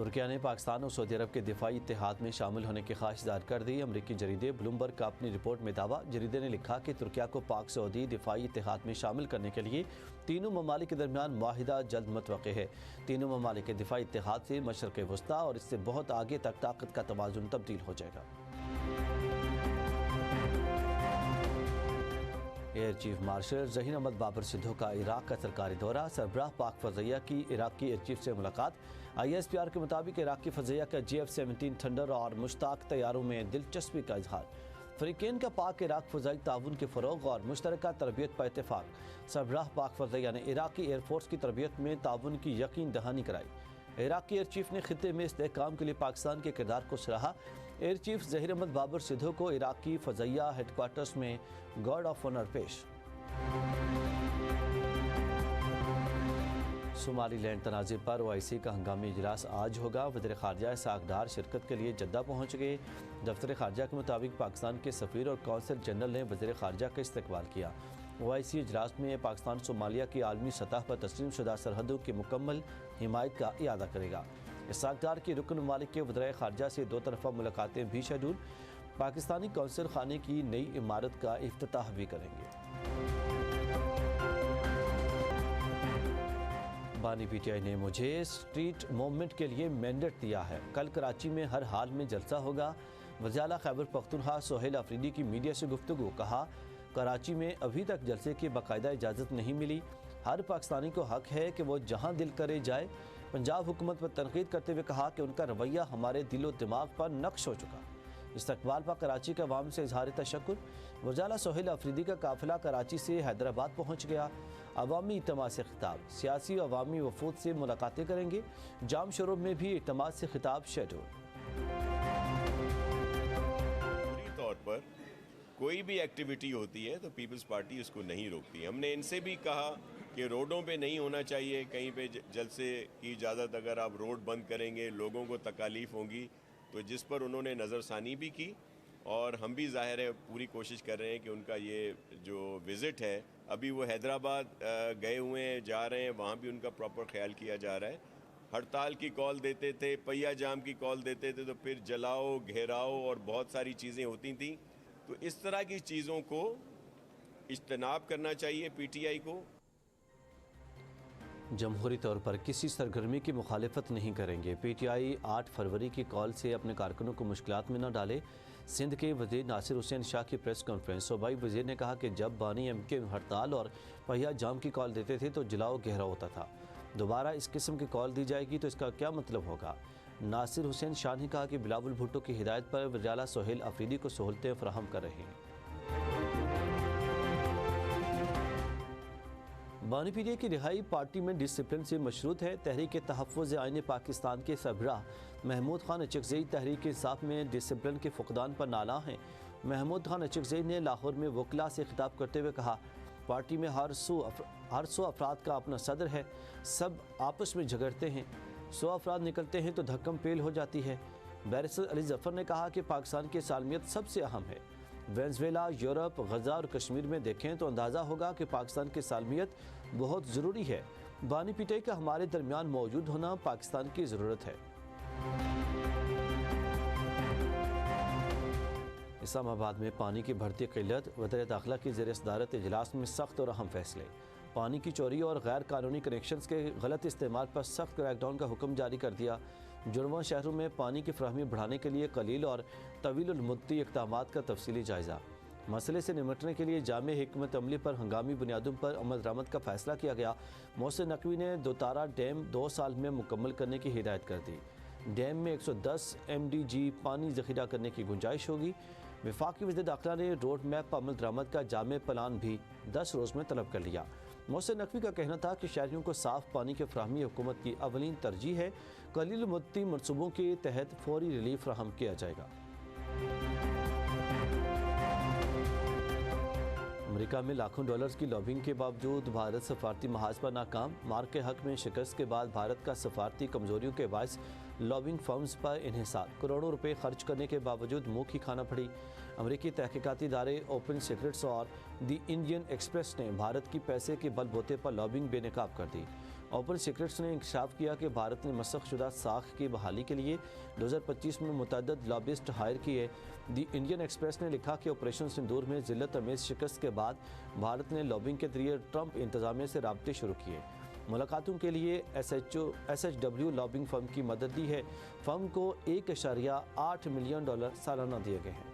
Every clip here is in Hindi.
तुर्किया ने पाकिस्तान और सऊदी अरब के दिफाई इत्तेहाद में शामिल होने की ख्वाहिश ज़ाहिर कर दी। अमरीकी जरीदे ब्लूमबर्ग का अपनी रिपोर्ट में दावा। जरीदे ने लिखा कि तुर्किया को पाक सऊदी दिफाई इत्तेहाद में शामिल करने के लिए तीनों ममालिक के दरमियान मुआहिदा जल्द मुतवक्किल है। तीनों ममालिक के दिफाई इत्तेहाद से मशरक़ वस्ता और इससे बहुत आगे तक ताकत का तवाज़ुन तब्दील हो जाएगा। Air chief marshal Zaheer Ahmed Babar Sidhu का इराक का सरकारी दौरा। सरबराह पाक फ़ज़ैया की इराकी एयर चीफ से मुलाकात। ISPR के मुताबिक इराकी फ़ज़ैया का JF-17 थंडर और मुश्ताक तैयारों में दिलचस्पी का इजहार। फ़रीक़ैन का पाक इराक फ़ज़ाई ताउन के फ़रोग़ और मुश्तरका तरबियत पर इत्तेफ़ाक़। सरबराह पाक फ़ज़ैया ने इराकी एयरफोर्स की तरबियत में ताउन की यकीन दहानी कराई। इराकी एयर चीफ ने खित्ते में इस्तेहकाम के लिए पाकिस्तान के किरदार को सराहा। एयर चीफ ज़हीर अहमद बाबर सिद्धू को इराकी फ़ज़ैया हेडक्वार्टर्स में गार्ड ऑफ ऑनर पेश। सोमालीलैंड तनाज़े पर OIC का हंगामी इजलास आज होगा। वज़ीर ख़ारजा इसहाक़ डार शिरकत के लिए जद्दा पहुँच गए। दफ्तर ख़ारजा के मुताबिक पाकिस्तान के सफ़ीर और कौंसल जनरल ने वज़ीर ख़ारजा का इस्तकबाल किया। OIC इजलास में पाकिस्तान सोमालिया की आलमी सतह पर तस्लीम शुदा सरहदों की मुकम्मल हिमायत का इयादा करेगा। इसहाक़ डार की रुकन ममालिक के वज़ीर ख़ारजा से दो तरफ़ा मुलाकातें भी शेड्यूल। पाकिस्तानी कौंसल खाने की नई इमारत का इफ्तिताह भी करेंगे। बानी PTI ने मुझे स्ट्रीट मूवमेंट के लिए मैंडेट दिया है। कल कराची में हर हाल में जलसा होगा। वज़ीर खैबर पख्तूनख्वा सोहेल अफरीदी की मीडिया से गुफ्तगू। कहा, कराची में अभी तक जलसे की बाकायदा इजाज़त नहीं मिली। हर पाकिस्तानी को हक है कि वो जहाँ दिल करे जाए। पंजाब हुकूमत पर तनकीद करते हुए कहा कि उनका रवैया हमारे दिलो दिमाग पर नक्श हो चुका। इस्तकबाल पर कराची के अवाम से इजहार तशक्कुर। वज़ीर सोहेल अफरीदी का काफ़िला कराची से हैदराबाद पहुँच गया। अवामी इज्तिमा से खिताब। सियासी और अवामी वफूद से मुलाकातें करेंगे। जाम शोरूम में भी इज्तिमा से खिताब शेड्यूल। पूरी तौर पर कोई भी एक्टिविटी होती है तो पीपल्स पार्टी उसको नहीं रोकती। हमने इनसे भी कहा कि रोडों पे नहीं होना चाहिए, कहीं पे जलसे की इजाज़त। अगर आप रोड बंद करेंगे लोगों को तकालीफ होगी, तो जिस पर उन्होंने नज़रसानी भी की। और हम भी ज़ाहिर है पूरी कोशिश कर रहे हैं कि उनका ये जो विज़िट है, अभी वो हैदराबाद गए हुए हैं, जा रहे हैं, वहाँ भी उनका प्रॉपर ख्याल किया जा रहा है। हड़ताल की कॉल देते थे, पहिया जाम की कॉल देते थे, तो फिर जलाओ, घेराओ और बहुत सारी चीज़ें होती थी। तो इस तरह की चीज़ों को इज्तनाब करना चाहिए PTI को। जमहूरी तौर पर किसी सरगर्मी की मुखालिफत नहीं करेंगे। PTI 8 फरवरी की कॉल से अपने कारकुनों को मुश्किलात में न डाले। सिंध के वज़ीर नासिर हुसैन शाह की प्रेस कॉन्फ्रेंस। सूबाई वज़ीर ने कहा कि जब बानी MK हड़ताल और पहिया जाम की कॉल देते थे तो जलाओ गहरा होता था। दोबारा इस किस्म की कॉल दी जाएगी तो इसका क्या मतलब होगा। नासिर हुसैन शाह ने कहा कि बिलावल भुट्टो की हिदायत पर वज़ीर सोहेल अफरीदी को सहूलतें फराहम कर रहे हैं। बानी PTI की रिहाई पार्टी में डिसिप्लिन से मशरूत है। तहरीक तहफ़्फ़ुज़ आईन पाकिस्तान के सरबराह महमूद खान अचकज़ई तहरीक इंसाफ में डिसिप्लिन के फुक़दान पर नाला हैं। महमूद खान अचकज़ई ने लाहौर में वकला से खिताब करते हुए कहा, पार्टी में हर सौ अफराद का अपना सदर है। सब आपस में झगड़ते हैं, 100 अफराद निकलते हैं तो धक्कम पेल हो जाती है। बैरिस्टर अली ज़फ़र ने कहा कि पाकिस्तान की सालमियत सबसे अहम है। वेनेज़ुएला, यूरोप, गज़ा और कश्मीर में देखें तो अंदाज़ा होगा कि पाकिस्तान की सालमियत बहुत ज़रूरी है। बानी PTI का हमारे दरमियान मौजूद होना पाकिस्तान की ज़रूरत है। इस्लामाबाद में पानी की बढ़ती क़िल्लत। वज़ीर दाखिला की ज़ेर सदारत इजलास में सख्त और अहम फैसले। पानी की चोरी और गैर कानूनी कनेक्शंस के गलत इस्तेमाल पर सख्त क्रैकडाउन का हुक्म जारी कर दिया। जुड़वां शहरों में पानी की फराहमी बढ़ाने के लिए कलील और तवील मुद्दती इक़दामात का तफसीली जायज़ा। मसले से निपटने के लिए जामे हिकमत अमली पर हंगामी बुनियादों पर अमल दरामद का फैसला किया गया। मोहसिन नकवी ने दोतारा डैम 2 साल में मुकम्मल करने की हिदायत कर दी। डैम में 110 MDG पानी ज़ख़ीरा करने की गुंजाइश होगी। वफाकी वज़ीर दाखिला ने रोड मैप पर अमल दरामद का जामे प्लान भी 10 रोज़ में तलब कर लिया। मोहसिन नकवी का कहना था कि शहरियों को साफ़ पानी की फराहमी हुकूमत की अवलीन तरजीह है। कलील मुद्दती मनसूबों के तहत फौरी रिलीफ फराहम किया जाएगा। अमेरिका में लाखों डॉलर्स की लॉबिंग के बावजूद भारत सफारती महाज पर नाकाम। मार्क के हक में शिकस्त के बाद भारत का सफारती कमजोरियों के बायस लॉबिंग फर्म्स पर इन्हिसार, करोड़ों रुपए खर्च करने के बावजूद मुंह की खाना पड़ी। अमरीकी तहकीकाती इदारे ओपन सीक्रेट्स और द इंडियन एक्सप्रेस ने भारत की पैसे के बलबूते पर लॉबिंग बेनकाब कर दी। ओपन सीक्रेट्स ने इंकशाफ किया कि भारत ने मसख़शुदा साख की बहाली के लिए 2025 में मुतअद्दिद लॉबिस्ट हायर किए। द इंडियन एक्सप्रेस ने लिखा कि ऑपरेशन सिंदूर में जिल्लत अमेज़ शिकस्त के बाद भारत ने लॉबिंग के जरिए ट्रंप इंतजामिया से राब्ते शुरू किए। मुलाकातों के लिए SHW लॉबिंग फर्म की मदद दी है। फर्म को $1.8 मिलियन सालाना दिए गए हैं।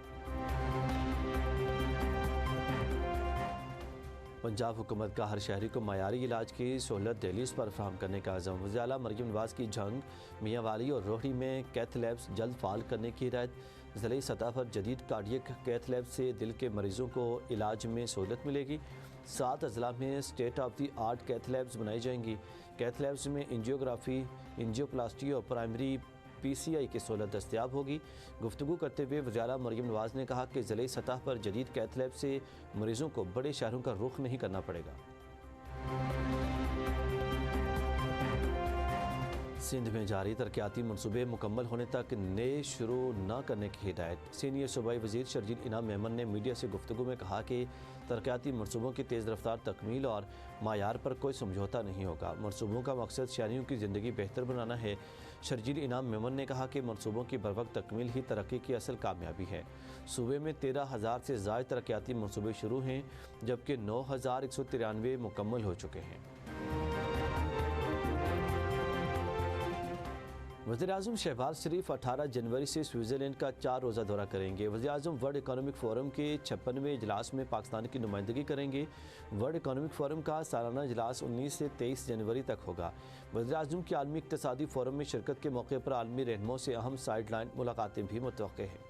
पंजाब हुकूमत का हर शहरी को मयारी इलाज की सहूलत दिल्ली पर फराहम करने का अज़म। वज़ीर आला मरियम नवाज़ की जंग, मियांवाली और रोहड़ी में कैथ लैब्स जल्द फ़ाल करने की हिदायत। ज़िले सतह पर जदीद कार्डियक कैथ लैब से दिल के मरीज़ों को इलाज में सहूलत मिलेगी। 7 अजला में state of the art cath labs बनाई जाएंगी। कैथ लैब्स में एंजियोग्राफी, एंजियोप्लास्टी और प्राइमरी PCI की सहूलत दस्तियाब होगी। गुफ्तगू करते हुए वज़ीर आला मरियम नवाज़ ने कहा कि ज़िले सतह पर जदीद कैथ लैब से मरीज़ों को बड़े शहरों का रुख नहीं करना पड़ेगा। सिंध में जारी तरक्याती मनसूबे मुकम्मल होने तक नए शुरू न करने की हिदायत। सीनियर सूबाई वज़ीर शर्जील इनाम मेमन ने मीडिया से गुफ्तगू में कहा कि तरक्याती मनसूबों की तेज़ रफ्तार तकमील और मायार पर कोई समझौता नहीं होगा। मनसूबों का मकसद शहरियों की ज़िंदगी बेहतर बनाना है। शर्जील इनाम मेमन ने कहा कि मनसूबों की बरवक्त तकमील ही तरक्की की असल कामयाबी है। सूबे में 13,000 से ज़ायद तरक्याती मनसूबे शुरू हैं, जबकि 9,193 मुकम्मल हो चुके हैं। वज़ीर-ए-आज़म शहबाज शरीफ 18 जनवरी से स्विट्ज़रलैंड का 4 रोज़ा दौरा करेंगे। वज़ीर-ए-आज़म वर्ल्ड इकोनॉमिक फ़ोरम के 56वें इजलास में पाकिस्तान की नुमाइंदगी करेंगे। वर्ल्ड इकोनॉमिक फ़ोरम का सालाना इजलास 19 से 23 जनवरी तक होगा। वज़ीर-ए-आज़म के आलमी इक़्तिसादी फ़ोरम में शिरकत के मौके पर आलमी रहनुमाओं से अहम साइड लाइन मुलाकातें भी मुतवक्किल हैं।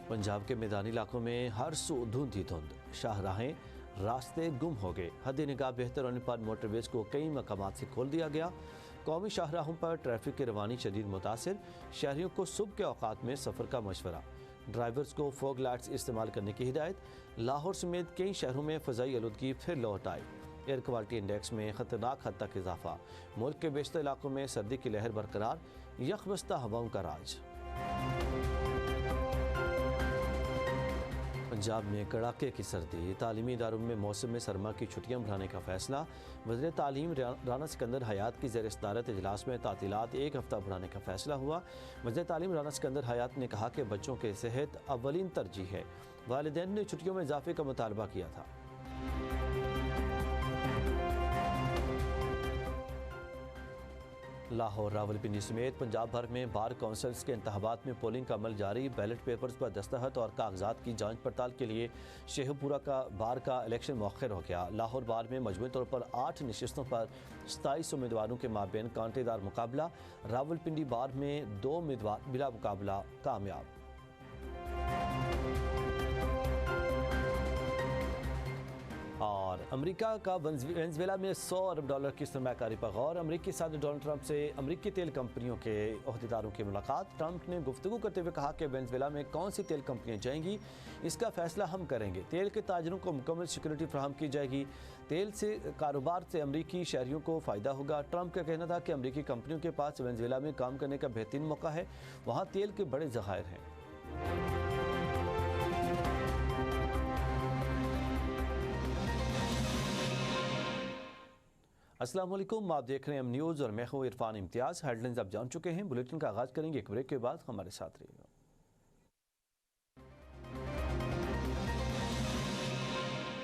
पंजाब के मैदानी इलाकों में हर सू धुंध ही धुंध, शाहराहें रास्ते गुम हो गए। हद निगाह बेहतर होने पर मोटरवेज को कई मकामात से खोल दिया गया। कौमी शाहराहों पर ट्रैफिक की रवानी शदीद मुतासिर। शहरियों को सुबह के औकात में सफ़र का मशवरा। ड्राइवर्स को फॉग लाइट्स इस्तेमाल करने की हिदायत। लाहौर समेत कई शहरों में फ़ज़ाई आलूदगी फिर लौट आई। एयर क्वालिटी इंडेक्स में ख़तरनाक हद तक इजाफा। मुल्क के बेशतर इलाकों में सर्दी की लहर बरकरार। यकबस्ता हवाओं का राज। पंजाब में कड़ाके की सर्दी। तालीमी इदारों में मौसम सरमा की छुट्टियां बढ़ाने का फैसला। वज़ीर तालीम राना सिकंदर हयात की ज़ेर सदारत इजलास में तातीलात 1 हफ़्ता बढ़ाने का फैसला हुआ। वज़ीर तालीम राना सिकंदर हयात ने कहा कि बच्चों की सेहत अव्वलीन तरजीह है। वालिदैन ने छुट्टियों में इजाफे का मुतालबा किया था। लाहौर, रावलपिंडी समेत पंजाब भर में बार काउंसिल्स के इंतखाबात में पोलिंग का अमल जारी। बैलेट पेपर्स पर दस्तखत और कागजात की जांच पड़ताल के लिए शेखपुरा का बार का इलेक्शन मौखर हो गया। लाहौर बार में मजमूई तौर पर 8 नशिस्तों पर 27 उम्मीदवारों के माबेन कांटेदार मुकाबला। रावलपिंडी बार में 2 उम्मीदवार बिला मुकाबला कामयाब। और अमेरिका का वेनेजुएला में $100 अरब की सरमायाकारी पर गौर। अमेरिकी सदर डोनाल्ड ट्रंप से अमेरिकी तेल कंपनियों के अहदेदारों की मुलाकात। ट्रंप ने गुफ्तगू करते हुए कहा कि वेनेजुएला में कौन सी तेल कंपनियां जाएंगी, इसका फैसला हम करेंगे। तेल के ताजरों को मुकम्मल सिक्योरिटी फराहम की जाएगी। तेल से कारोबार से अमेरिकी शहरियों को फ़ायदा होगा। ट्रंप का कहना था कि अमेरिकी कंपनियों के पास वेनेजुएला में काम करने का बेहतरीन मौका है, वहाँ तेल के बड़े ज़खायर हैं। अस्सलाम वालेकुम, आप देख रहे हैं एम न्यूज़ और मैं हूं इरफान इम्तियाज़। हेडलाइंस आप जान चुके हैं। बुलेटिन का आगाज़ करेंगे एक ब्रेक के बाद। हमारे साथ रहिएगा।